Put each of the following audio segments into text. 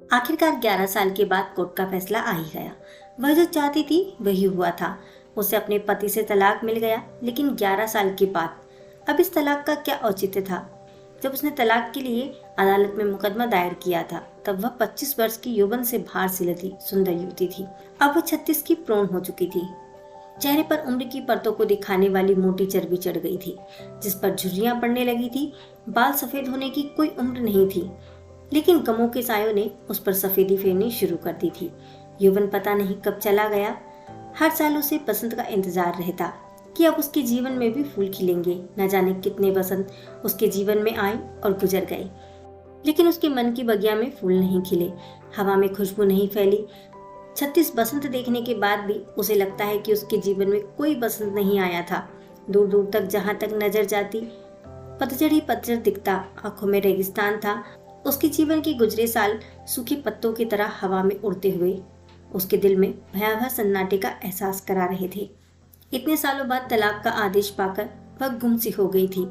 आखिरकार 11 साल के बाद कोर्ट का फैसला आ ही गया। वह जो चाहती थी वही हुआ था। उसे अपने पति से तलाक मिल गया, लेकिन 11 साल के बाद। अब इस तलाक का क्या औचित्य था? जब उसने तलाक के लिए अदालत में मुकदमा दायर किया था, तब वह 25 वर्ष की यौवन से भार सी लदी सुंदर युवती थी। अब वह 36 की प्रौढ़ हो चुकी थी। चेहरे पर उम्र की परतों को दिखाने वाली मोटी चर्बी चढ़ गई थी, जिस पर झुर्रियां पड़ने लगी थी। बाल सफेद होने की कोई उम्र नहीं थी, लेकिन गमों के सायों ने उस पर सफेदी फेरनी शुरू कर दी थी। यौवन पता नहीं कब चला गया। हर साल उसे बसंत का इंतजार रहता कि अब उसके जीवन में भी फूल खिलेंगे। न जाने कितने बसंत उसके जीवन में आए और गुजर गए, लेकिन उसके मन की बगिया में फूल नहीं खिले, हवा में खुशबू नहीं फैली। 36 बसंत देखने के बाद भी उसे लगता है कि उसके जीवन में कोई बसंत नहीं आया था। दूर दूर तक जहां तक नजर जाती पतझड़ ही पतझड़ दिखता, आंखों में रेगिस्तान था। उसके जीवन के गुजरे साल सूखे पत्तों की तरह हवा में उड़ते हुए उसके दिल में भयावह सन्नाटे का एहसास करा रहे थे। इतने सालों बाद तलाक का आदेश पाकर वह गुम सी हो गई थी।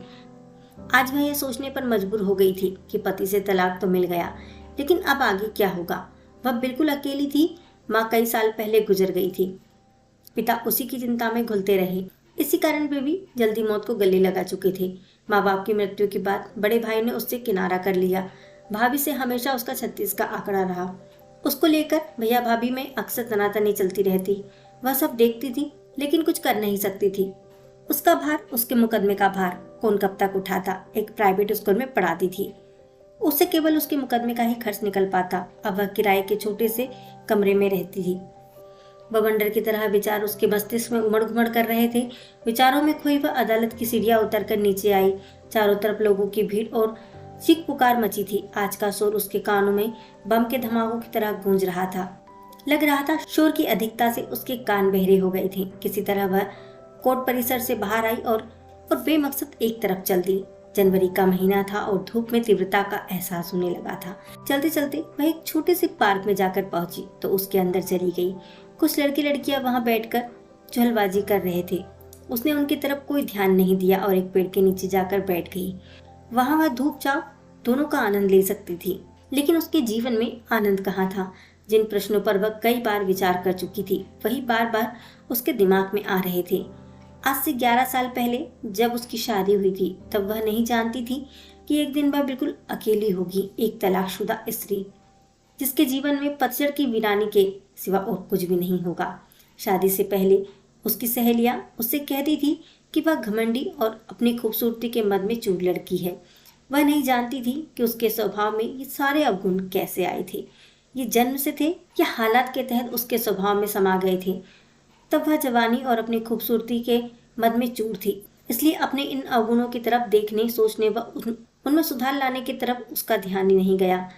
आज वह यह सोचने पर मजबूर हो गई थी कि पति से तलाक तो मिल गया, लेकिन अब आगे क्या होगा? वह बिल्कुल अकेली थी। माँ कई साल पहले गुजर गई थी। पिता उसी की चिंता में घुलते रहे। इसी कारण वे भी जल्दी मौत को गले लगा चुके थे। माँ बाप की मृत्यु के बाद बड़े भाई ने उससे किनारा कर लिया। भाभी से हमेशा उसका 36 का आंकड़ा रहा। उसको लेकर भैया भाभी में अक्सर तनातनी चलती रहती। वह सब देखती थी, लेकिन कुछ कर नहीं सकती थी। उसका भार, उसके मुकदमे का भार कौन कब तक उठाता? एक प्राइवेट स्कूल में पढ़ाती थी, उससे केवल उसके मुकदमे का ही खर्च निकल पाता। अब वह किराए के छोटे से कमरे में रहती थी। बवंडर की तरह विचार उसके मस्तिष्क में उमड़ घुमड़ कर रहे थे। विचारों में खोई वह अदालत की सीढ़ियां उतरकर नीचे आई। चारों तरफ लोगों की भीड़ और चीख पुकार मची थी। आज का शोर उसके कानों में बम के धमाकों की तरह गूंज रहा था। लग रहा था शोर की अधिकता से उसके कान बहरे हो गए थे। किसी तरह वह कोर्ट परिसर से बाहर आई और बेमकसद एक तरफ चल दी। जनवरी का महीना था और धूप में तीव्रता का एहसास होने लगा था। चलते चलते वह एक छोटे से पार्क में जाकर पहुंची तो उसके अंदर चली गई। कुछ लड़के लड़कियां वहां बैठकर चहलबाजी कर रहे थे। उसने उनकी तरफ कोई ध्यान नहीं दिया और एक पेड़ के नीचे जाकर बैठ गई। वहां वह धूप छांव दोनों का आनंद ले सकती थी, लेकिन उसके जीवन में आनंद कहाँ था? जिन प्रश्नों पर वह कई बार विचार कर चुकी थी, वही बार बार उसके दिमाग में आ रहे थे। आज से 11 साल पहले जब उसकी शादी हुई थी, तब वह नहीं जानती थी कि एक दिन वह बिल्कुल अकेली होगी, एक तलाकशुदा स्त्री जिसके जीवन में पतझड़ की वीरानी के सिवा और कुछ भी नहीं होगा। शादी से पहले उसकी सहेलियां उससे कहती थी कि वह घमंडी और अपनी खूबसूरती के मद में चूर लड़की है। वह नहीं जानती थी कि उसके स्वभाव में ये सारे अवगुण कैसे आए थे। ये जन्म से थे या हालात के तहत उसके स्वभाव में समा गए थे। तब वह जवानी और अपनी खूबसूरती के मद में चूर थी, इसलिए अपने इन अवगुणों की तरफ देखने, सोचने व उनमें सुधार लाने की तरफ उसका ध्यान ही नहीं गया।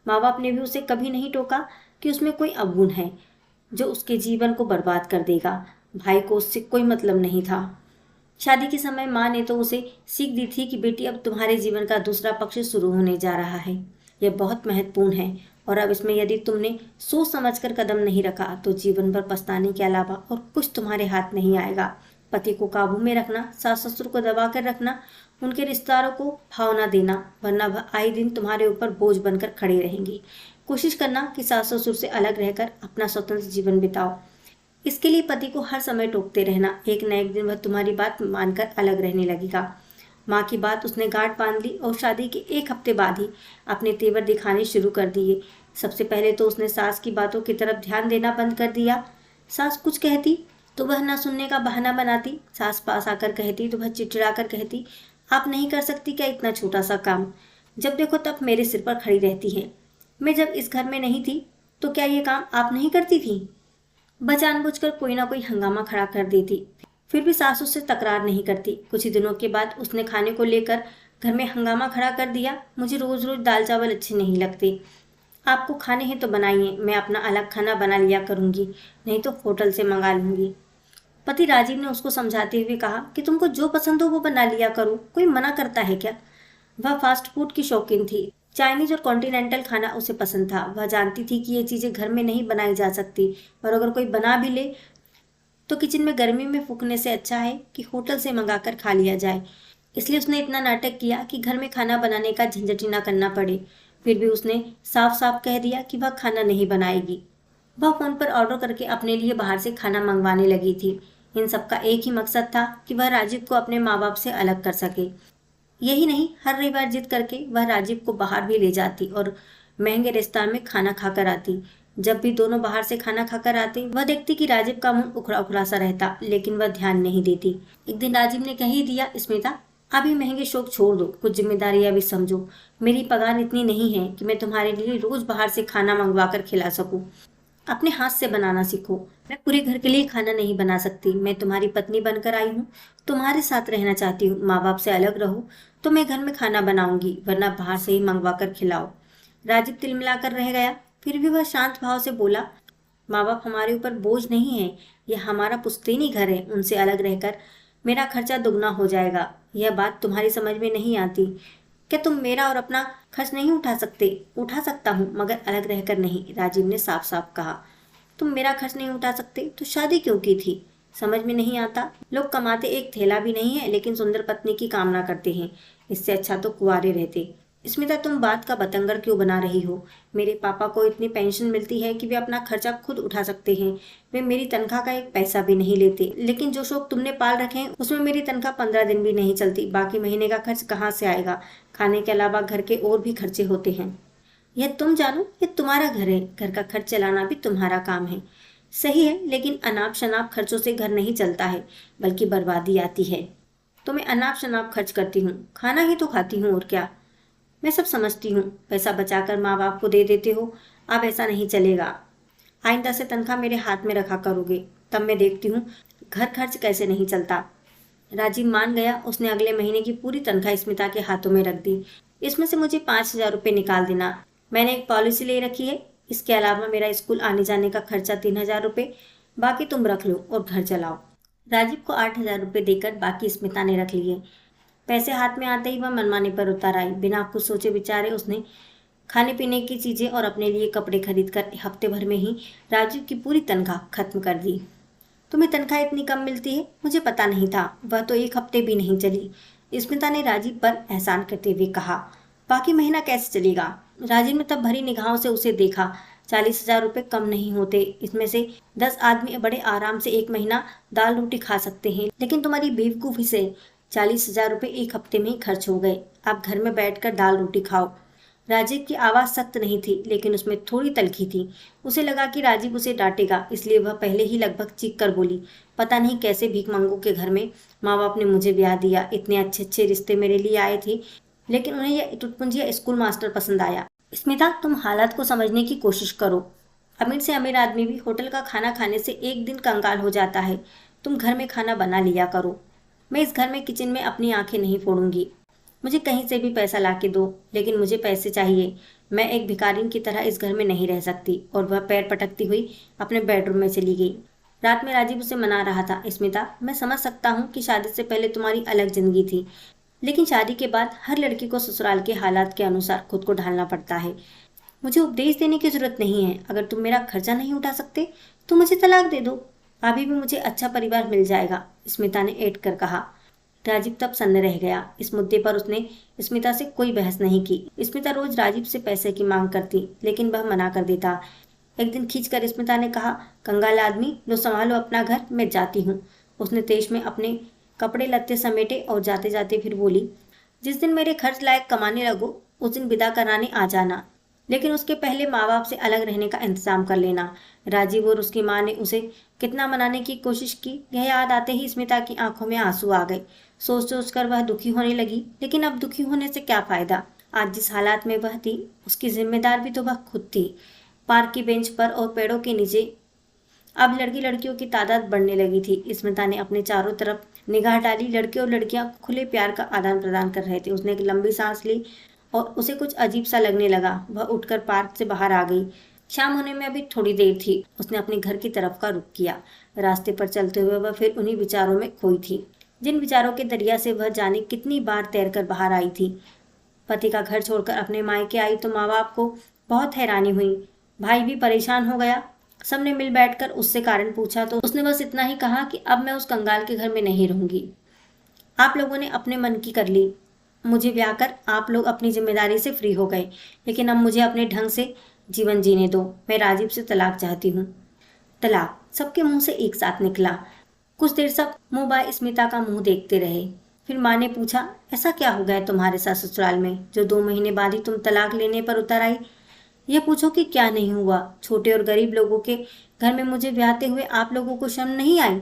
माँ बाप ने भी उसे कभी नहीं टोका कि उसमें कोई अवगुण है जो उसके जीवन को बर्बाद कर देगा। भाई को उससे कोई मतलब नहीं था। शादी के समय माँ ने तो उसे सीख दी थी कि बेटी, अब तुम्हारे जीवन का दूसरा पक्ष शुरू होने जा रहा है। यह बहुत महत्वपूर्ण है और अब इसमें यदि तुमने सोच समझकर कदम नहीं रखा तो जीवन भर पछताने के अलावा और कुछ तुम्हारे हाथ नहीं आएगा। पति को काबू में रखना, सास ससुर को दबा कर रखना, उनके रिश्तेदारों को भाव ना देना, वरना वह आए दिन तुम्हारे ऊपर बोझ बनकर खड़े रहेंगी। कोशिश करना कि सास ससुर से अलग रहकर अपना स्वतंत्र जीवन बिताओ। इसके लिए पति को हर समय टोकते रहना। एक न एक दिन वह तुम्हारी बात मानकर अलग रहने लगेगा। माँ की बात उसने गांठ बांध ली और शादी के एक हफ्ते बाद ही अपने तेवर दिखाने शुरू कर दिए। सबसे पहले तो उसने सास की बातों की तरफ ध्यान देना बंद कर दिया। सास कुछ कहती तो वह न सुनने का बहाना बनाती। सास पास आकर कहती तो वह चिड़चिड़ा कर कहती, आप नहीं कर सकती क्या इतना छोटा सा काम? जब देखो तब मेरे सिर पर खड़ी रहती है। मैं जब इस घर में नहीं थी तो क्या ये काम आप नहीं करती थी? वह जानबूझकर कोई ना कोई हंगामा खड़ा कर देती, फिर भी सासू से तकरार नहीं करती। कुछ ही दिनों के बाद उसने खाने को लेकर घर में हंगामा खड़ा कर दिया। मुझे रोज रोज दाल चावल अच्छे नहीं लगते, आपको खाने हैं तो बनाइए, मैं अपना अलग खाना बना लिया करूंगी, नहीं तो होटल से मंगा लूंगी। पति राजीव ने उसको समझाते हुए कहा कि तुमको जो पसंद हो वो बना लिया करो, कोई मना करता है क्या? वह फास्ट फूड की शौकीन थी। चाइनीज और कॉन्टिनेंटल खाना उसे पसंद था। वह जानती थी कि ये चीजें घर में नहीं बनाई जा सकती, और अगर कोई बना भी ले तो किचन में गर्मी में फूकने से अच्छा है कि होटल से मंगाकर खा लिया जाए। इसलिए उसने इतना नाटक किया कि घर में खाना बनाने का झंझट ही ना करना पड़े। फिर भी उसने साफ साफ कह दिया कि वह खाना नहीं बनाएगी। वह फोन पर ऑर्डर करके अपने लिए बाहर से खाना मंगवाने लगी थी। इन सबका एक ही मकसद था कि वह राजीव को अपने माँ बाप से अलग कर सके। यही नहीं, हर रविवार जिद करके वह राजीव को बाहर भी ले जाती और महंगे रेस्टोरेंट में खाना खाकर आती। जब भी दोनों बाहर से खाना खाकर आते, वह देखती कि राजीव का मुंह उखड़ा उखड़ा सा रहता, लेकिन वह ध्यान नहीं देती। एक दिन राजीव ने कह ही दिया, स्मिता अभी महंगे शौक छोड़ दो, कुछ जिम्मेदारियां भी समझो। मेरी पगार इतनी नहीं है कि मैं तुम्हारे लिए रोज बाहर से खाना मंगवा कर खिला सकूं। अपने हाथ से बनाना सीखो। मैं पूरे घर के लिए खाना नहीं बना सकती। मैं तुम्हारी पत्नी बनकर आई हूँ, तुम्हारे साथ रहना चाहती हूँ। माँ बाप से अलग रहो तो मैं घर में खाना बनाऊंगी, वरना बाहर से ही मंगवा कर खिलाओ। राजीव तिलमिलाकर रह गया। फिर भी वह शांत भाव से बोला, माँ बाप हमारे ऊपर बोझ नहीं है, यह हमारा पुश्तैनी घर है। उनसे अलग रहकर मेरा खर्चा दुगना हो जाएगा। यह बात तुम्हारी समझ में नहीं आती। क्या तुम मेरा और अपना खर्च नहीं उठा सकते? उठा सकता हूँ, मगर अलग रहकर नहीं, राजीव ने साफ साफ कहा। तुम मेरा खर्च नहीं उठा सकते तो शादी क्यों की थी? समझ में नहीं आता। लोग कमाते एक थैला भी नहीं है, लेकिन सुंदर पत्नी की कामना करते हैं। इससे अच्छा तो कुंवारे रहते। स्मिता, तुम बात का बतंगर क्यों बना रही हो? मेरे पापा को इतनी पेंशन मिलती है कि वे अपना खर्चा खुद उठा सकते हैं। वे मेरी तनख्वाह का एक पैसा भी नहीं लेते। लेकिन जो शौक तुमने पाल रखे हैं उसमें मेरी तनख्वाह 15 दिन भी नहीं चलती। बाकी महीने का खर्च कहाँ से आएगा? खाने के अलावा घर के और भी खर्चे होते हैं। यह तुम जानो, ये तुम्हारा घर है, घर का खर्च चलाना भी तुम्हारा काम है। सही है, लेकिन अनाप शनाप खर्चों से घर नहीं चलता है, बल्कि बर्बादी आती है। तो मैं अनाप शनाप खर्च करती हूँ, खाना ही तो खाती हूँ, और क्या। मैं सब समझती हूँ, पैसा बचाकर माँ बाप को दे देते हो। अब ऐसा नहीं चलेगा। आइंदा से तनख्वाह मेरे हाथ में रखा करोगे, तब मैं देखती हूँ घर खर्च कैसे नहीं चलता। राजीव मान गया। उसने अगले महीने की पूरी तनख्वाह स्मिता के हाथों में रख दी। इसमें से मुझे 5,000 रुपये निकाल देना। मैंने एक पॉलिसी ले रखी है। इसके अलावा मेरा स्कूल आने जाने का खर्चा 3,000 रुपये, बाकी तुम रख लो और घर चलाओ। राजीव को 8,000 रुपये देकर बाकी स्मिता ने रख लिए। पैसे हाथ में आते ही वह मनमाने पर उतर आई। बिना कुछ सोचे विचारे उसने खाने पीने की चीजें और अपने लिए कपड़े खरीद कर हफ्ते भर में ही राजीव की पूरी तनख्वाह खत्म कर दी। तुम्हें तनख्वाह इतनी कम मिलती है? मुझे पता नहीं था। वह तो एक हफ्ते भी नहीं चली। स्मिता ने राजीव पर एहसान करते हुए कहा। बाकी महीना कैसे चलेगा? राजीव ने तब भरी निगाहों से उसे देखा। 40,000 रुपये कम नहीं होते। इसमें से 10 आदमी बड़े आराम से एक महीना दाल रोटी खा सकते हैं, लेकिन तुम्हारी बेवकूफ़ी से 40,000 रुपये एक हफ्ते में ही खर्च हो गए। आप घर में बैठकर दाल रोटी खाओ। राजीव की आवाज़ सख्त नहीं थी, लेकिन उसमें थोड़ी तलखी थी। उसे लगा कि राजीव उसे डांटेगा, इसलिए वह पहले ही लगभग चीख कर बोली, पता नहीं कैसे भीखमंगों के घर में माँ बाप ने मुझे ब्याह दिया। इतने अच्छे अच्छे रिश्ते मेरे लिए आए थे, लेकिन उन्हें यह टुटपुंजिया स्कूल मास्टर पसंद आया। स्मिता, तुम हालात को समझने की कोशिश करो। अमीर से अमीर आदमी भी होटल का खाना खाने से एक दिन कंगाल हो जाता है। तुम घर में खाना बना लिया करो। मैं इस घर में किचन में अपनी आंखें नहीं फोड़ूंगी। मुझे कहीं से भी पैसा ला के दो, लेकिन मुझे पैसे चाहिए। मैं एक भिखारिन की तरह इस घर में नहीं रह सकती। और वह पैर पटकती हुई अपने बेडरूम में चली गई। रात में राजीव उसे मना रहा था। स्मिता, मैं समझ सकता हूँ कि शादी से पहले तुम्हारी अलग जिंदगी थी, लेकिन शादी के बाद हर लड़की को ससुराल के हालात के अनुसार खुद को ढालना पड़ता है। मुझे उपदेश देने की जरूरत नहीं है। अगर तुम मेरा खर्चा नहीं उठा सकते तो मुझे तलाक दे दो। अभी भी मुझे अच्छा परिवार मिल जाएगा, स्मिता ने ऐड कर कहा। राजीव तब सन्न रह गया। इस मुद्दे पर उसने स्मिता से कोई बहस नहीं की। स्मिता रोज राजीव से पैसे की मांग करती, लेकिन वह मना कर देता। एक दिन खींचकर स्मिता ने कहा, कंगाल आदमी, लो संभालो अपना घर, मैं जाती हूँ। उसने तेज में अपने कपड़े लत्ते समेटे और जाते जाते फिर बोली, जिस दिन मेरे खर्च लायक कमाने लगो उस दिन विदा कराने आ जाना, लेकिन उसके पहले माँ बाप से अलग रहने का इंतजाम कर लेना। राजीव और उसकी माँ ने उसे कितना मनाने की कोशिश की, यह याद आते ही स्मिता की आंखों में आंसू आ गए। सोच सोच कर वह दुखी होने लगी, लेकिन अब दुखी होने से क्या फायदा। आज जिस हालात में वह थी उसकी जिम्मेदार भी तो वह खुद थी। पार्क की बेंच पर और पेड़ों के नीचे अब लड़कियों की तादाद बढ़ने लगी थी। स्मिता ने अपने चारों तरफ निगाह डाली। लड़के और लड़कियां खुले प्यार का आदान प्रदान कर रहे थे। उसने एक लंबी सांस ली और उसे कुछ अजीब सा लगने लगा। वह उठकर पार्क से बाहर आ गई। शाम होने में अभी थोड़ी देर थी। उसने अपने घर की तरफ का रुख किया। रास्ते पर चलते हुए वह फिर उन्हीं विचारों में खोई थी, जिन विचारों के दरिया से वह जाने कितनी बार तैरकर बाहर आई थी। पति का घर छोड़कर अपने मायके आई तो माँ बाप को बहुत हैरानी हुई। भाई भी परेशान हो गया। सबने मिल बैठकर उससे कारण पूछा तो उसने बस इतना ही कहा कि अब मैं उस कंगाल के घर में नहीं रहूंगी। आप लोगों ने अपने मन की कर ली। मुझे ब्याह कर आप लोग अपनी जिम्मेदारी से फ्री हो गए, लेकिन अब मुझे अपने ढंग से जीवन जीने दो। मैं राजीव से तलाक चाहती हूँ। तलाक सबके मुंह से एक साथ निकला। कुछ देर सब मुंह बाय स्मिता का मुंह देखते रहे। फिर माँ ने पूछा, ऐसा क्या हो गया तुम्हारे साथ ससुराल में जो 2 महीने बाद ही तुम तलाक लेने पर उतर आई? यह पूछो कि क्या नहीं हुआ। छोटे और गरीब लोगों के घर में मुझे ब्याहते हुए आप लोगों को शर्म नहीं आई?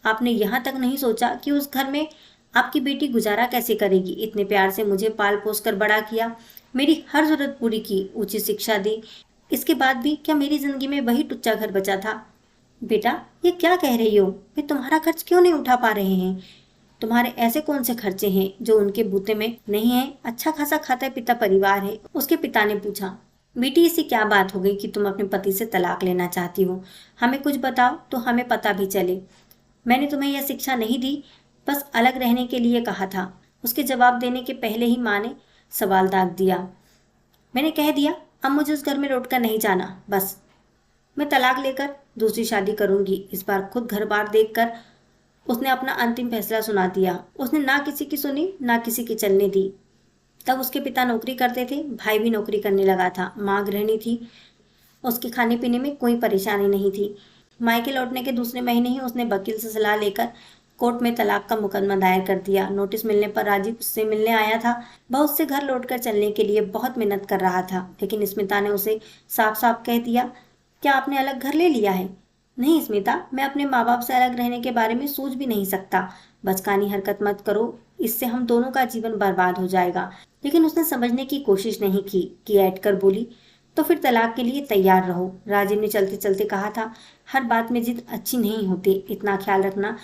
आपने यहाँ तक नहीं सोचा कि उस घर में आपकी बेटी गुजारा कैसे करेगी? इतने प्यार से मुझे पाल पोस कर बड़ा किया, मेरी हर जरूरत पूरी की, उचित शिक्षा दी। इसके बाद भी क्या मेरी जिंदगी में वही टुच्चा घर बचा था? बेटा, ये क्या कह रही हो? वे तुम्हारा खर्च क्यों नहीं उठा पा रहे हैं? तुम्हारे ऐसे कौन से खर्चे हैं जो उनके बूते में नहीं है? अच्छा खासा खाता पिता परिवार है। उसके पिता ने पूछा, बेटी इससे क्या बात हो गई कि तुम अपने पति से तलाक लेना चाहती हो? हमें कुछ बताओ तो हमें पता भी चले। मैंने तुम्हें यह शिक्षा नहीं दी, बस अलग रहने के लिए कहा था। उसके जवाब देने के पहले ही माँ ने सवाल दाग दिया। मैंने कह दिया, अब मुझे उस घर में लौट कर नहीं जाना। बस मैं तलाक लेकर दूसरी शादी करूंगी। इस बार खुद घर बार देखकर उसने अपना अंतिम फैसला सुना दिया। उसने ना किसी की सुनी, ना किसी की चलने दी। तब उसके पिता नौकरी करते थे, भाई भी नौकरी करने लगा था, माँ गृहिणी थी। उसके खाने पीने में कोई परेशानी नहीं थी। मायके लौटने के दूसरे महीने ही उसने वकील से सलाह लेकर कोर्ट में तलाक का मुकदमा दायर कर दिया। नोटिस मिलने पर राजीव उससे मिलने आया था। वह उससे घर लौटकर चलने के लिए बहुत मेहनत कर रहा था, लेकिन स्मिता ने उसे साफ साफ कह दिया, क्या आपने अलग घर ले लिया है? नहीं स्मिता, मैं अपने माँ बाप से अलग रहने के बारे में सोच भी नहीं सकता। बचकानी हरकत मत करो, इससे हम दोनों का जीवन बर्बाद हो जाएगा। लेकिन उसने समझने की कोशिश नहीं की ऐठ कर बोली, तो फिर तलाक के लिए तैयार रहो। राजीव ने चलते चलते कहा था, हर बात में जिद अच्छी नहीं होती, इतना ख्याल रखना।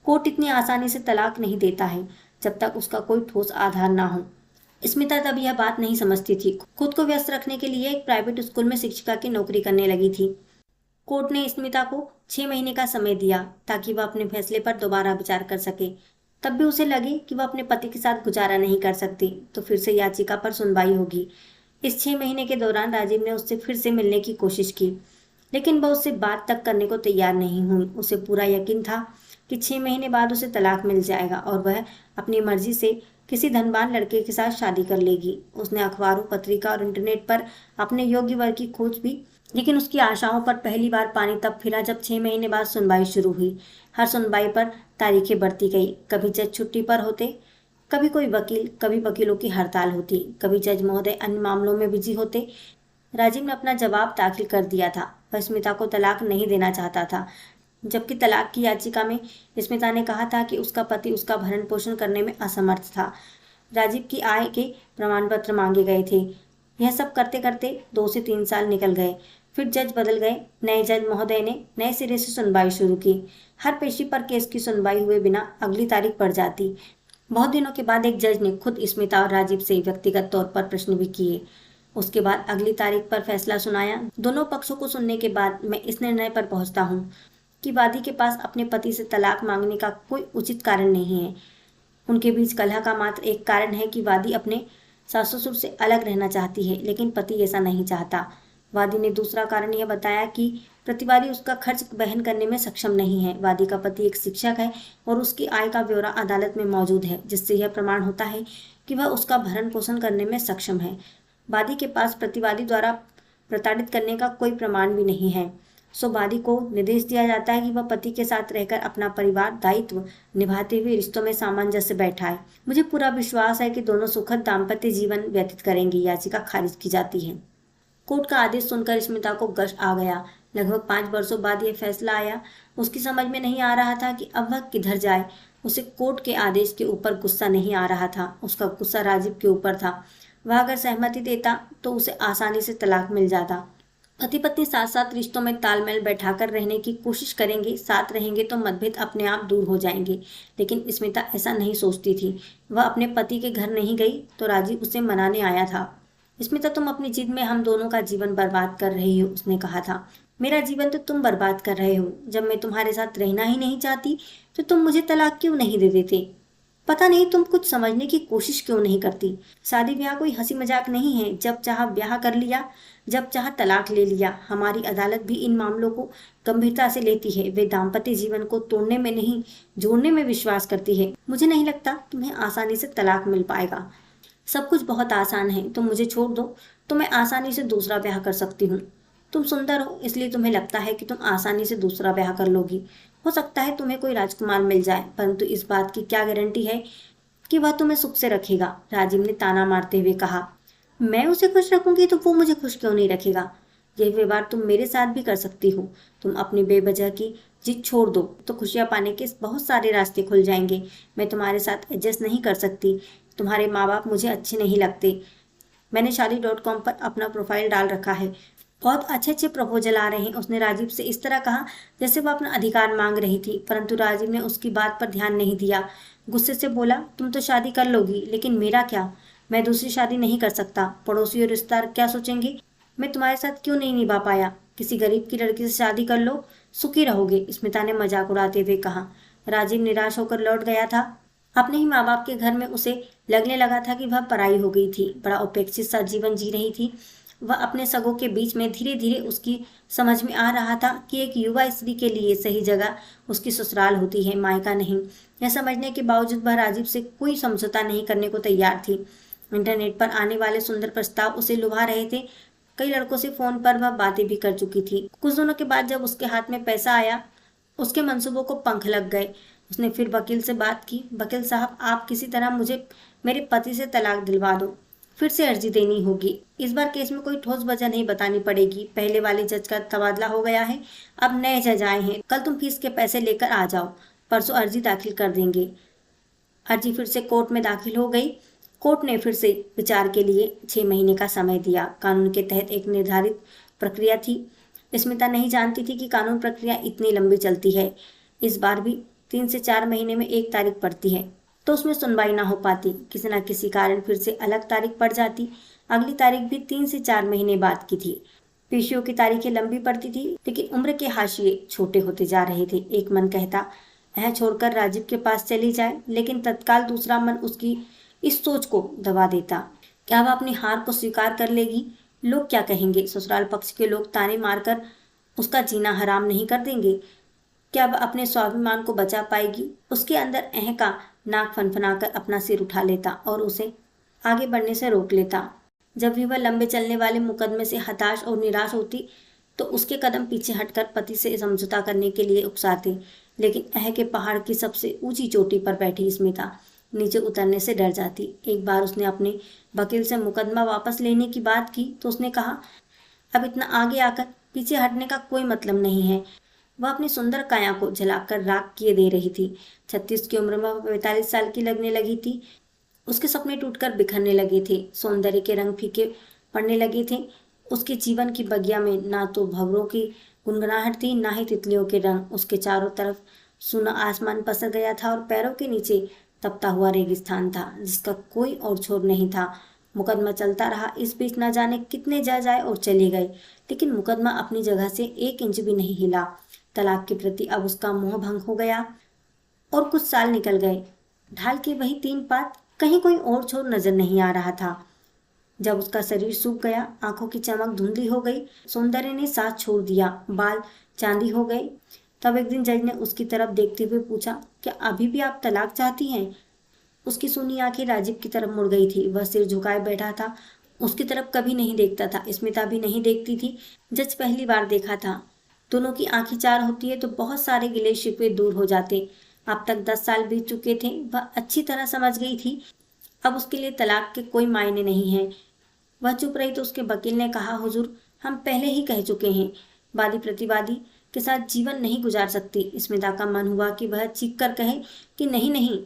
कोर्ट इतनी आसानी से तलाक नहीं देता है जब तक उसका कोई ठोस आधार ना हो। स्मिता तब यह बात नहीं समझती थी। खुद को व्यस्त रखने के लिए एक प्राइवेट स्कूल में शिक्षिका की नौकरी करने लगी थी। कोर्ट ने स्मिता को 6 महीने का समय दिया ताकि वह अपने फैसले पर दोबारा विचार कर सके। तब भी उसे लगे कि वह अपने पति के साथ गुजारा नहीं कर सकती तो फिर से याचिका पर सुनवाई होगी। इस 6 महीने के दौरान राजीव ने उससे फिर से मिलने की कोशिश की, लेकिन वह उससे बात तक करने को तैयार नहीं हुई। उसे पूरा यकीन था कि 6 महीने बाद उसे तलाक मिल जाएगा और वह अपनी मर्जी से किसी धनवान लड़के के साथ शादी कर लेगी। उसने अखबारों, पत्रिका और इंटरनेट पर अपने योग्य वर की खोज भी, लेकिन उसकी आशाओं पर पहली बार पानी तब फिरा जब 6 महीने बाद सुनवाई शुरू हुई। हर सुनवाई पर तारीखें बढ़ती गई। कभी जज छुट्टी पर होते, कभी कोई वकील, कभी वकीलों की हड़ताल होती, कभी जज महोदय अन्य मामलों में बिजी होते। राजीव ने अपना जवाब दाखिल कर दिया था। वह स्मिता को तलाक नहीं देना चाहता था, जबकि तलाक की याचिका में स्मिता ने कहा था कि उसका पति उसका भरण पोषण करने में असमर्थ था। राजीव की आय के प्रमाण पत्र मांगे गए थे। यह सब करते करते 2 से 3 साल निकल गए। फिर जज बदल गए। नए जज महोदय ने नए सिरे से सुनवाई शुरू की। हर पेशी पर केस की सुनवाई हुए बिना अगली तारीख पड़ जाती। बहुत दिनों के बाद एक जज ने खुद स्मिता और राजीव से व्यक्तिगत तौर पर प्रश्न भी किए। उसके बाद अगली तारीख पर फैसला सुनाया। दोनों पक्षों को सुनने के बाद मैं इस निर्णय पर पहुंचता हूँ कि वादी के पास अपने पति से तलाक मांगने का कोई उचित कारण नहीं है। उनके बीच कलह का मात्र एक कारण है कि वादी अपने सास ससुर से अलग रहना चाहती है, लेकिन पति ऐसा नहीं चाहता। वादी ने दूसरा कारण यह बताया कि प्रतिवादी उसका खर्च वहन करने में सक्षम नहीं है। वादी का पति एक शिक्षक है और उसकी आय का ब्यौरा अदालत में मौजूद है, जिससे यह प्रमाण होता है कि वह उसका भरण पोषण करने में सक्षम है। वादी के पास प्रतिवादी द्वारा प्रताड़ित करने का कोई प्रमाण भी नहीं है। सो वादी को निर्देश दिया जाता है कि वह पति के साथ रहकर अपना परिवार दायित्व निभाते हुए रिश्तों में सामंजस्य बैठाए। मुझे पूरा विश्वास है कि दोनों सुखद दाम्पत्य जीवन व्यतीत करेंगे। याचिका खारिज की जाती है। कोर्ट का आदेश सुनकर स्मिता को गश आ गया। लगभग 5 वर्षों बाद यह फैसला आया। उसकी समझ में नहीं आ रहा था कि अब वह किधर जाए। उसे कोर्ट के आदेश के ऊपर गुस्सा नहीं आ रहा था, उसका गुस्सा राजीव के ऊपर था। वह अगर सहमति देता तो उसे आसानी से तलाक मिल जाता। पति पत्नी साथ साथ रिश्तों में तालमेल बैठाकर रहने की कोशिश करेंगे, साथ रहेंगे तो मतभेद अपने आप दूर हो जाएंगे। लेकिन स्मिता ऐसा नहीं सोचती थी। वह अपने पति के घर नहीं गई तो राजीव उसे मनाने आया था। स्मिता, तुम अपनी जिद में हम दोनों का जीवन बर्बाद कर रही हो, उसने कहा था। मेरा जीवन तो तुम बर्बाद कर रहे हो। जब मैं तुम्हारे साथ रहना ही नहीं चाहती तो तुम मुझे तलाक क्यों नहीं दे देते? पता नहीं तुम कुछ समझने की कोशिश क्यों नहीं करती। शादी ब्याह कोई हंसी मजाक नहीं है। जब चाहा ब्याह कर लिया, जब चाहा तलाक ले लिया। हमारी अदालत भी इन मामलों को गंभीरता से लेती है। वे दाम्पत्य जीवन को तोड़ने में नहीं, जोड़ने में विश्वास करती है। मुझे नहीं लगता तुम्हें आसानी से तलाक मिल पाएगा। सब कुछ बहुत आसान है, तुम मुझे छोड़ दो तो मैं आसानी से दूसरा ब्याह कर सकती हूँ। तुम सुंदर हो इसलिए तुम्हें लगता है कि तुम आसानी से दूसरा ब्याह कर लोगी। हो सकता है तुम्हें कोई राजकुमार मिल जाए, परंतु इस बात की क्या गारंटी है कि वह तुम्हें सुख से रखेगा? राजीव ने ताना मारते हुए कहा। मैं उसे खुश रखूंगी तो वो मुझे खुश क्यों नहीं रखेगा? यही व्यवहार तुम मेरे साथ भी कर सकती हो। तुम अपनी बेवजह की जिद छोड़ दो तो खुशियां पाने के बहुत सारे रास्ते खुल जाएंगे। मैं तुम्हारे साथ एडजस्ट नहीं कर सकती। तुम्हारे माँ बाप मुझे अच्छे नहीं लगते। मैंने शादी.com पर अपना प्रोफाइल डाल रखा है। बहुत अच्छे अच्छे प्रपोजल आ रहे हैं। उसने राजीव से इस तरह कहा जैसे वह अपना अधिकार मांग रही थी, परंतु राजीव ने उसकी बात पर ध्यान नहीं दिया। गुस्से से बोला, तुम तो शादी कर लोगी, लेकिन मेरा क्या? मैं दूसरी शादी नहीं कर सकता। पड़ोसी और रिश्तेदार क्या सोचेंगे? मैं तुम्हारे साथ क्यों नहीं निभा पाया? किसी गरीब की लड़की से शादी कर लो, सुखी रहोगे, स्मिता ने मजाक उड़ाते हुए कहा। राजीव निराश होकर लौट गया था। अपने ही माँ बाप के घर में उसे लगने लगा था कि वह पराई हो गई थी। बड़ा उपेक्षित सा जीवन जी रही थी। वह अपने सगों के बीच में धीरे धीरे उसकी समझ में आ रहा था कि एक युवा स्त्री के लिए सही जगह उसकी ससुराल होती है, मायका नहीं। यह समझने के बावजूद वह राजीव से कोई समझौता नहीं करने को तैयार थी। इंटरनेट पर आने वाले सुंदर प्रस्ताव उसे लुभा रहे थे। कई लड़कों से फोन पर वह बातें भी कर चुकी थी। कुछ दिनों के बाद जब उसके हाथ में पैसा आया, उसके मंसूबों को पंख लग गए। उसने फिर वकील से बात की। वकील साहब, आप किसी तरह मुझे मेरे पति से तलाक दिलवा दो। फिर से अर्जी देनी होगी। इस बार केस में कोई ठोस वजह नहीं बतानी पड़ेगी। पहले वाले जज का तबादला हो गया है, अब नए जज आए हैं। कल तुम फीस के पैसे लेकर आ जाओ, परसों अर्जी दाखिल कर देंगे। अर्जी फिर से कोर्ट में दाखिल हो गई। कोर्ट ने फिर से विचार के लिए 6 महीने का समय दिया। कानून के तहत एक निर्धारित प्रक्रिया थी। स्मिता नहीं जानती थी कि कानून प्रक्रिया इतनी लंबी चलती है। इस बार भी 3 से 4 महीने में एक तारीख पड़ती है तो उसमें सुनवाई ना हो पाती। किसी न किसी कारण फिर से अलग तारीख पड़ जाती। अगली तारीख भी 3 से 4 महीने बाद की थी। पेशियों की तारीखें लंबी पड़ती थी, लेकिन उम्र के हाशिए छोटे होते जा रहे थे। एक मन कहता वह छोड़कर राजीव के पास चली जाए, लेकिन तत्काल दूसरा मन उसकी इस सोच को दबा देता। क्या वह अपनी हार को स्वीकार कर लेगी? लोग क्या कहेंगे? ससुराल पक्ष के लोग ताने मारकर उसका जीना हराम नहीं कर देंगे? क्या वह अपने स्वाभिमान को बचा पाएगी? उसके अंदर अह का नाक फनफनाकर अपना सिर उठा लेता और उसे आगे बढ़ने से रोक लेता। जब भी वह लंबे चलने वाले मुकदमे से हताश और निराश होती तो उसके कदम पीछे हटकर पति से समझौता करने के लिए उकसाते। लेकिन अह के पहाड़ की सबसे ऊंची चोटी पर बैठी स्मिता नीचे उतरने से डर जाती। एक बार उसने अपने वकील से मुकदमा वापस लेने की बात की तो उसने कहा, अब इतना आगे आकर पीछे हटने का कोई मतलब नहीं है। वह अपनी सुंदर काया को जलाकर राख किए दे रही थी। 36 की उम्र में वह 45 साल की लगने लगी थी। उसके सपने टूटकर बिखरने लगे थे। सौंदर्य के रंग फीके पड़ने लगे थे। उसके जीवन की बगिया में ना तो भंवरों की गुनगुनाहट थी, ना ही तितलियों के रंग। उसके चारों तरफ सूना आसमान पसर गया था और पैरों के नीचे तपता हुआ रेगिस्तान था जिसका कोई और छोर नहीं था। मुकदमा चलता रहा। इस बीच न जाने कितने जज आए और चले गए, लेकिन मुकदमा अपनी जगह से 1 इंच भी नहीं हिला। तलाक के प्रति अब उसका मोह भंग हो गया और कुछ साल निकल गए। ढाल के वही 3 पात, कहीं कोई और छोर नजर नहीं आ रहा था। जब उसका शरीर सूख गया, आंखों की चमक धुंधली हो गई, सौंदर्य ने साथ छोड़ दिया, बाल चांदी हो गए, तब एक दिन जज ने उसकी तरफ देखते हुए पूछा, क्या अभी भी आप तलाक चाहती हैं? उसकी सूनी आंखें राजीव की तरफ मुड़ गई थी। वह सिर झुकाए बैठा था, उसकी तरफ कभी नहीं देखता था। स्मिता भी नहीं देखती थी। जज पहली बार देखा था। दोनों की आंखें चार होती है तो बहुत सारे गिले शिकवे दूर हो जाते। अब तक 10 साल बीत चुके थे। वह अच्छी तरह समझ गई थी अब उसके लिए तलाक के कोई मायने नहीं है। वह चुप रही तो उसके वकील ने कहा, हुजूर, हम पहले ही कह चुके हैं, वादी प्रतिवादी के साथ जीवन नहीं गुजार सकती। स्मिता का मन हुआ कि वह चीख कर कहे कि नहीं नहीं,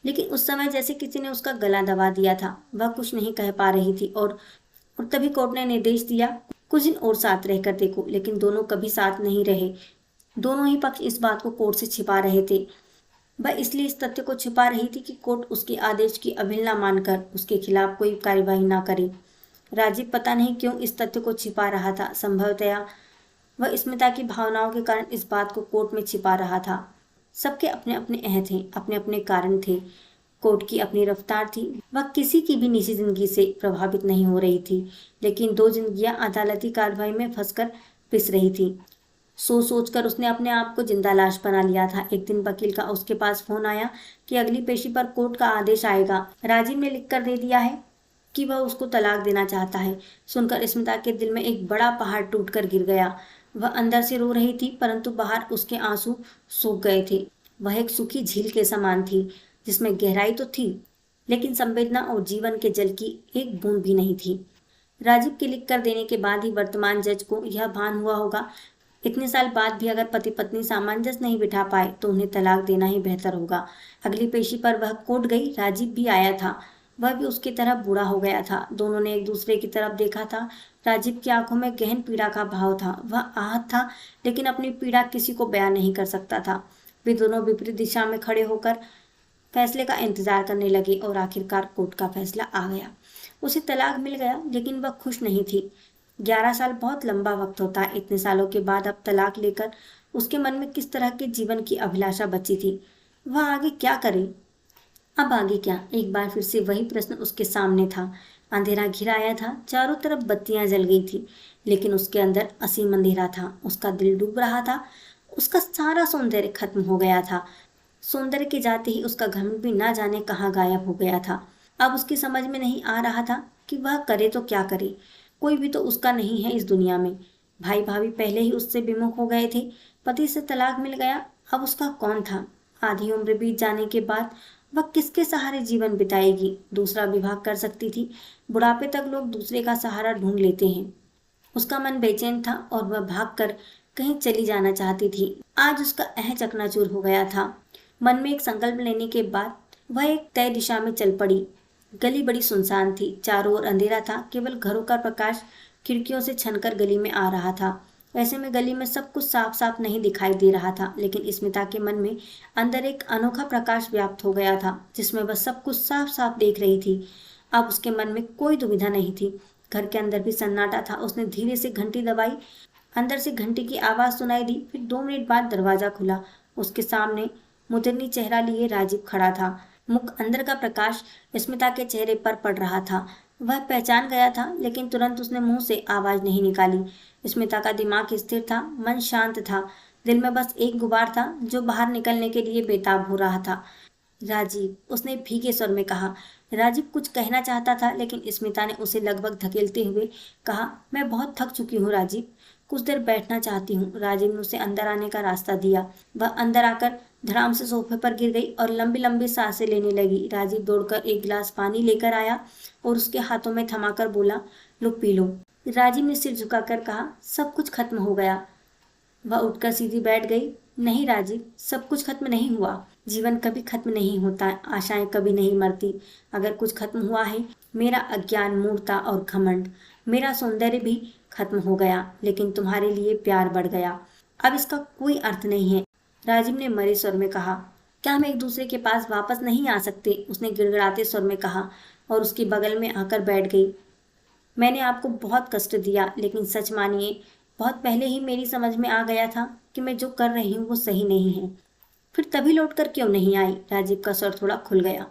लेकिन उस समय जैसे किसी ने उसका गला दबा दिया था। वह कुछ नहीं कह पा रही थी और तभी कोर्ट ने निर्देश दिया, कुछ दिन और साथ रहकर देखो। लेकिन दोनों कभी साथ नहीं रहे। दोनों ही पक्ष इस बात को कोर्ट से छिपा रहे थे। वह इसलिए इस तथ्य को छिपा रही थी कि कोर्ट उसके आदेश की अवहेलना मानकर उसके खिलाफ कोई कार्यवाही ना करे। राजीव पता नहीं क्यों इस तथ्य को छिपा रहा था। संभवतया वह स्मिता की भावनाओं के कारण इस बात को कोर्ट में छिपा रहा था। सबके अपने अपने अह थे, अपने अपने कारण थे। कोर्ट की अपनी रफ्तार थी। वह किसी की भी निजी जिंदगी से प्रभावित नहीं हो रही थी, लेकिन 2 जिंदगियां अदालती कार्रवाई में फंसकर पिस रही थी। सोच कर उसने अपने आप को जिंदा लाश बना लिया था। एक दिन वकील का उसके पास फोन आया कि अगली पेशी पर कोर्ट का आदेश आएगा। राजीव ने लिख कर दे दिया है कि वह उसको तलाक देना चाहता है। सुनकर स्मिता के दिल में एक बड़ा पहाड़ टूटकर गिर गया। वह अंदर से रो रही थी, परंतु बाहर उसके आंसू सूख गए थे। वह एक सूखी झील के समान थी, जिसमें गहराई तो थी, लेकिन संवेदना और जीवन के जल की एक बूंद भी नहीं थी। राजीव के लिख कर देने के बाद ही वर्तमान जज को यह भान हुआ होगा, इतने साल बाद भी अगर पति पत्नी सामंजस्य नहीं बिठा पाए तो उन्हें तलाक देना ही बेहतर होगा। अगली पेशी पर वह कोर्ट गई। राजीव भी आया था। वह भी उसकी तरह बूढ़ा हो गया था। दोनों ने एक दूसरे की तरफ देखा था। राजीव की आंखों में गहन पीड़ा का भाव था। वह आहत था, लेकिन अपनी पीड़ा किसी को बयान नहीं कर सकता था। वे दोनों विपरीत दिशा में खड़े होकर फैसले का इंतजार करने लगे और आखिरकार कोर्ट का फैसला आ गया। उसे तलाक मिल गया, लेकिन वह खुश नहीं थी। 11 साल बहुत लंबा वक्त होता है। इतने सालों के बाद अब तलाक लेकर उसके मन में किस तरह के जीवन की अभिलाषा बची थी। वह आगे क्या करे? अब आगे क्या? एक बार फिर से वही प्रश्न उसके सामने था। अंधेरा घिर आया था, चारों तरफ बत्तियां जल गई थी, लेकिन उसके अंदर असीम अंधेरा था। उसका दिल डूब रहा था। उसका सारा सौंदर्य खत्म हो गया था। सौंदर्य के जाते ही उसका घमंड भी ना जाने कहाँ गायब हो गया था। अब उसकी समझ में नहीं आ रहा था कि वह करे तो क्या करे। कोई भी तो उसका नहीं है इस दुनिया में। भाई भाभी पहले ही उससे विमुख हो गए थे। पति से तलाक मिल गया, अब उसका कौन था? आधी उम्र बीत जाने के बाद वह किसके सहारे जीवन बिताएगी? दूसरा विवाह कर सकती थी। बुढ़ापे तक लोग दूसरे का सहारा ढूंढ लेते हैं। उसका मन बेचैन था और वह भागकर कहीं चली जाना चाहती थी। आज उसका चकनाचूर हो गया था। मन में एक संकल्प लेने के बाद वह एक तय दिशा में चल पड़ी। गली बड़ी सुनसान थी। चारों ओर अंधेरा था। केवल घरों का प्रकाश खिड़कियों से छनकर गली में आ रहा था। ऐसे में गली में सब कुछ साफ साफ नहीं दिखाई दे रहा था, लेकिन स्मिता के मन में अंदर एक अनोखा प्रकाश व्याप्त हो गया था, जिसमें वह सब कुछ साफ साफ देख रही थी। अब उसके मन में कोई दुविधा नहीं थी। घर के अंदर भी सन्नाटा था। उसने धीरे से घंटी दबाई। अंदर से घंटी की आवाज सुनाई दी। फिर 2 मिनट बाद दरवाजा खुला। उसके सामने मुतरनी चेहरा लिए राजीव खड़ा था। मुख अंदर का प्रकाश स्मिता के चेहरे पर पड़ रहा था। वह पहचान गया था, लेकिन तुरंत उसने मुंह से आवाज नहीं निकाली। स्मिता का दिमाग स्थिर था, मन शांत था। दिल में बस एक गुबार था जो बाहर निकलने के लिए बेताब हो रहा था। राजीव, उसने भीगे स्वर में कहा। राजीव कुछ कहना चाहता था, लेकिन स्मिता ने उसे लगभग धकेलते हुए कहा, मैं बहुत थक चुकी हूँ राजीव, कुछ देर बैठना चाहती हूँ। राजीव ने उसे अंदर आने का रास्ता दिया। वह अंदर आकर धड़ाम से सोफे पर गिर गई और लंबी लंबी सांसें लेने लगी। राजीव दौड़कर एक गिलास पानी लेकर आया और उसके हाथों में थमाकर बोला, लो पी लो। राजीव ने सिर झुकाकर कहा, सब कुछ खत्म हो गया। वह उठकर सीधी बैठ गई। नहीं राजीव, सब कुछ खत्म नहीं हुआ। जीवन कभी खत्म नहीं होता, आशाएं कभी नहीं मरती। अगर कुछ खत्म हुआ है, मेरा अज्ञान, मूर्खता और घमंड, मेरा सौंदर्य भी खत्म हो गया, लेकिन तुम्हारे लिए प्यार बढ़ गया। अब इसका कोई अर्थ नहीं है। राजीव ने मरे स्वर में कहा। क्या हम एक दूसरे के पास वापस नहीं आ सकते? उसने गिड़गिड़ाते स्वर में कहा और उसके बगल में आकर बैठ गई। मैंने आपको बहुत कष्ट दिया, लेकिन सच मानिए, बहुत पहले ही मेरी समझ में आ गया था कि मैं जो कर रही हूँ वो सही नहीं है। फिर तभी लौटकर क्यों नहीं आई? राजीव का स्वर थोड़ा खुल गया।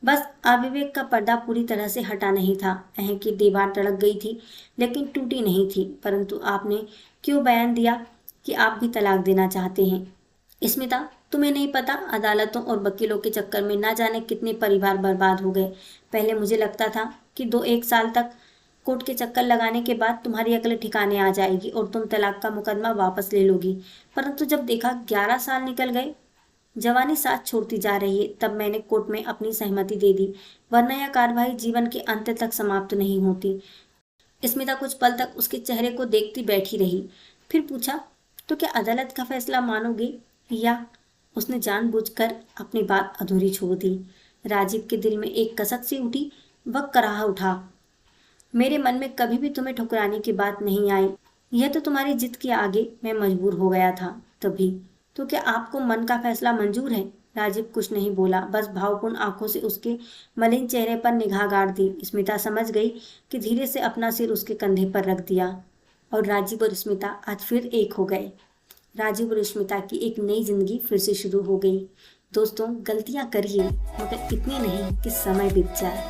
बस अविवेक का पर्दा पूरी तरह से हटा नहीं था। अहं की दीवार तड़क गई थी, लेकिन टूटी नहीं थी। परंतु आपने क्यों बयान दिया कि आप भी तलाक देना चाहते हैं? स्मिता, तुम्हें नहीं पता, अदालतों और वकीलों के चक्कर में ना जाने कितने परिवार बर्बाद हो गए। पहले मुझे लगता था कि 2-1 साल तक कोर्ट के चक्कर लगाने के बाद तुम्हारी अकल ठिकाने आ जाएगी और तुम तलाक का मुकदमा वापस ले लोगी। परंतु जब देखा 11 साल निकल गए, जवानी साथ छोड़ती जा रही है, तब मैंने कोर्ट में अपनी सहमति दे दी, वरना यह कार्रवाई जीवन के अंत तक समाप्त नहीं होती। स्मिता कुछ पल तक उसके चेहरे को देखती बैठी रही। फिर पूछा, तो क्या अदालत का फैसला मानोगे या? उसने जानबूझकर अपनी बात अधूरी छोड़ दी। राजीव के दिल में एक कसक सी उठी। वह कराह उठा, मेरे मन में कभी भी तुम्हें ठुकराने की बात नहीं आई। यह तो तुम्हारी जिद के आगे मैं मजबूर हो गया था तभी। तो क्या आपको मन का फैसला मंजूर है? राजीव कुछ नहीं बोला, बस भावपूर्ण आंखों से उसके मलिन चेहरे पर निगाह गाड़ दी। स्मिता समझ गई कि धीरे से अपना सिर उसके कंधे पर रख दिया और राजीव और स्मिता आज फिर एक हो गए। राजीव और स्मिता की एक नई जिंदगी फिर से शुरू हो गई। दोस्तों, गलतियां करिए, मगर इतनी नहीं कि समय बीत जाए।